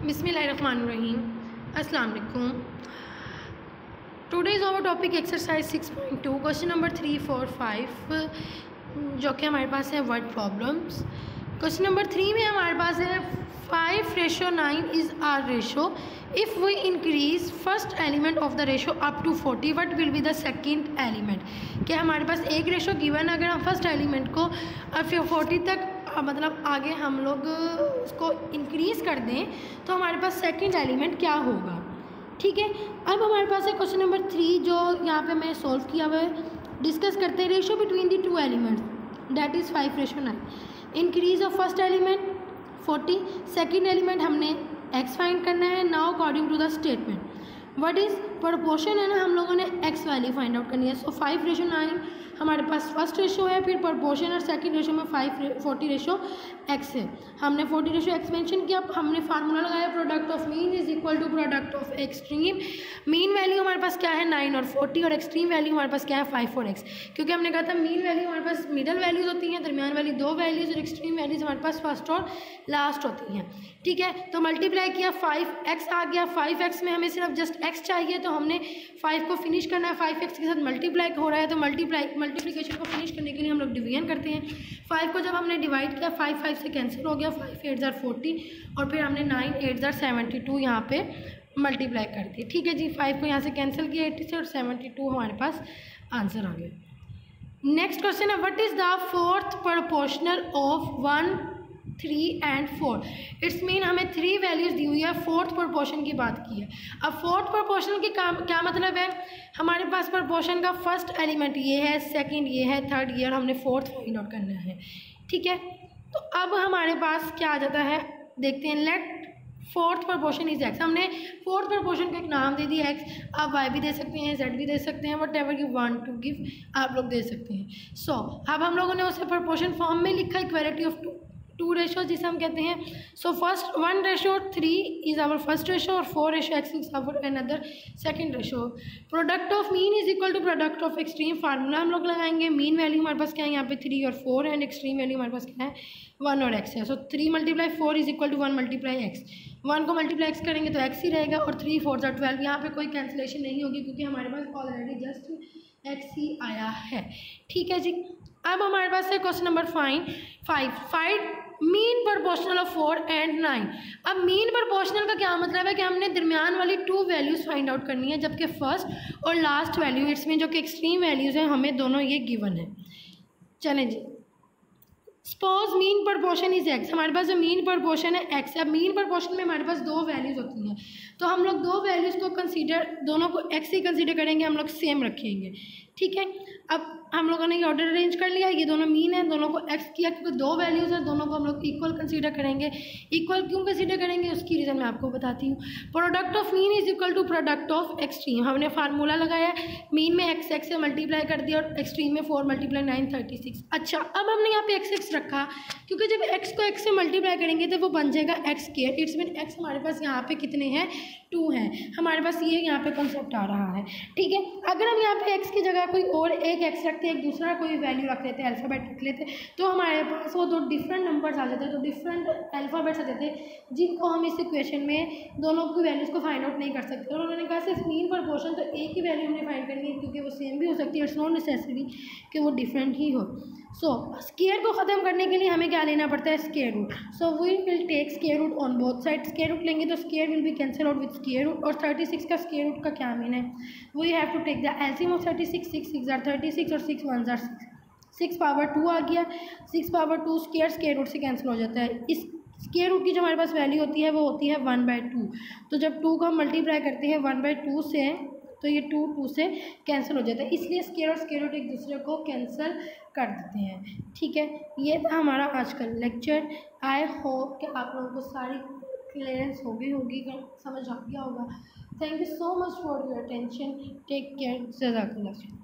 बिस्मिल्लाहिर्रहमानिर्रहीम। अस्सलाम वालेकुम। Today is our topic exercise 6.2 question number 3, 4, 5 जो कि हमारे पास है वर्ड प्रॉब्लम्स। क्वेश्चन नंबर 3 में हमारे पास है 5:9 is our ratio if we increase first element of the ratio up to 40 what will be the second element. क्या हमारे पास एक रेशो गिवन, अगर हम फर्स्ट एलिमेंट को 40 तक मतलब आगे हम लोग उसको इंक्रीज़ कर दें तो हमारे पास सेकंड एलिमेंट क्या होगा। ठीक है, अब हमारे पास है क्वेश्चन नंबर 3 जो यहाँ पे मैं सॉल्व किया हुआ है। डिस्कस करते हैं ratio between the two elements that is 5:9। Increase of first element 40, second element हमने x फाइंड करना है। Now according to the statement what is proportion है ना, हम लोगों ने x वैल्यू फाइंड आउट करनी है। सो 5:9 हमारे पास फर्स्ट रेशो है, फिर प्रोपोर्शन और सेकंड रेशो में 40:x है। हमने 40:x मेंशन किया। हमने फार्मूला लगाया product of mean is equal to product of extreme. Mean value हमारे पास क्या है 9 और 40 और एक्सट्रीम वैल्यू हमारे पास क्या है 5 और x, क्योंकि हमने कहा था मीन वैल्यू हमारे पास मिडल वैल्यूज़ होती हैं, दरमियान वाली दो वैल्यूज़, और एक्सट्रीम वैल्यूज़ हमारे पास फर्स्ट और लास्ट होती हैं। ठीक है, तो मल्टीप्लाई किया 5x आ गया। 5x में हमें सिर्फ जस्ट x चाहिए, तो हमने 5 को फिनिश करना है। 5x के साथ मल्टीप्लाई हो रहा है, तो मल्टीप्लिकेशन को फिनिश करने के लिए हम लोग डिवीजन करते हैं। 5 को जब हमने डिवाइड किया 5 से कैंसिल हो गया, 5 8 40 और फिर हमने 9 8 72 यहाँ पे मल्टीप्लाई कर दी। ठीक है जी, 5 को यहाँ से कैंसिल किया 80 से और 72 हमारे पास आंसर आ गया। नेक्स्ट क्वेश्चन है what is the fourth proportional of 1, 3 and 4। It's mean हमें 3 वैल्यूज़ दी हुई है, फोर्थ प्रोपोर्शन की बात की है। अब फोर्थ प्रोपोर्शनल की क्या मतलब है, हमारे पास प्रोपोर्शन का फर्स्ट एलिमेंट ये है, सेकंड ये है, थर्ड ये, और हमने फोर्थ फाइंड आउट करना है। ठीक है, तो अब हमारे पास क्या आ जाता है, देखते हैं। Let fourth proportion is x। हमने फोर्थ प्रोपोर्शन का एक नाम दे दिया x। आप y भी दे सकते हैं, z भी दे सकते हैं, whatever you want to give आप लोग दे सकते हैं। सो अब हम लोगों ने उसे प्रोपोर्शन फॉर्म में लिखा, इक्वालिटी ऑफ टू रेशो जिसे हम कहते हैं। So first 1:3 is our first ratio और 4:x is our another second ratio. Product of mean is equal to product of extreme. Formula हम लोग लगाएंगे। मीन वैल्यू हमारे पास क्या है यहाँ पे 3 और 4 एंड एक्सट्रीम वैल्यू हमारे पास क्या है 1 और x है। सो 3 × 4 इज इक्वल टू 1 × x। 1 को मल्टीप्लाई x करेंगे तो x ही रहेगा, और 3 4 12। यहाँ पे कोई कैंसिलेशन नहीं होगी क्योंकि हमारे पास ऑलरेडी जस्ट x ही आया है। ठीक है जी, अब हमारे पास है question number 5 mean proportional of 4 and 9। अब मीन प्रोपोर्शनल का क्या मतलब है कि हमने दरमियान वाली 2 वैल्यूज़ फाइंड आउट करनी है, जबकि फर्स्ट और लास्ट वैल्यू इसमें जो कि एक्सट्रीम वैल्यूज़ हैं हमें दोनों ये गिवन है। चलें जी, suppose mean proportion is x। हमारे पास जो मीन प्रोपोर्शन है x है। अब मीन प्रोपोर्शन में हमारे पास 2 वैल्यूज़ होती हैं, तो हम लोग 2 वैल्यूज़ को कंसीडर, दोनों को x ही कंसीडर करेंगे, हम लोग सेम रखेंगे। ठीक है, अब हम लोगों ने ये ऑर्डर अरेंज कर लिया। ये दोनों मीन है, दोनों को x किया क्योंकि 2 वैल्यूज़ हैं, दोनों को हम लोग इक्वल कंसीडर करेंगे। इक्वल क्यों कंसीडर करेंगे उसकी रीज़न मैं आपको बताती हूँ। Product of mean is equal to product of extreme. हमने फार्मूला लगाया, मीन में x से मल्टीप्लाई कर दिया और एक्सट्रीम में 4 × 9 36। अच्छा, अब हमने यहाँ पे x रखा क्योंकि जब x को x से मल्टीप्लाई करेंगे तो वो बन जाएगा x²। इट्स मीन x हमारे पास यहाँ पे कितने हैं 2 हैं। हमारे पास ये यहाँ पे कॉन्सेप्ट आ रहा है। ठीक है, अगर हम यहाँ पे x की जगह कोई और एक x रखते, एक दूसरा कोई वैल्यू रख लेते, अल्फ़ाबेट रख लेते, तो हमारे पास वो 2 डिफरेंट नंबर्स आ जाते हैं, तो डिफरेंट अल्फ़ाबेट्स आ जाते हैं जिनको हम इस इक्वेशन में दोनों की वैल्यूज़ को फाइंड आउट नहीं कर सकते। और उन्होंने कहा सिर्फ मीन प्रोपोर्शन तो एक ही वैल्यू हमने फाइंड करनी है क्योंकि वो सेम भी हो सकती है, इट्स नॉट नेसेसरी कि वो डिफरेंट ही हो। सो स्क्वायर को ख़त्म करने के लिए हमें क्या लेना पड़ता है square root. So we will take square root on both side. Square root लेंगे तो square will be cancel out with square root. और 36 का स्क्वायर रूट का क्या मीन है, we have to take the LCM of 36। 6 6 are 36 और 6 1 are 6। 6 power 2 आ गया। 6 power 2 square root से कैंसिल हो जाता है। इस स्क्वायर रूट की जो हमारे पास वैल्यू होती है वो होती है 1/2। तो जब 2 को हम मल्टीप्लाई करते हैं 1/2 से तो ये 2 से कैंसिल हो जाता है, इसलिए स्क्वायर और स्क्वायर रूट एक दूसरे को कैंसिल कर देते हैं। ठीक है, ये था हमारा आज का लेक्चर। आई होप कि आप लोगों को सारी क्लियरेंस हो गई होगी, समझ आ गया होगा। Thank you so much for your attention. Take care. जज़ाकल्लाह।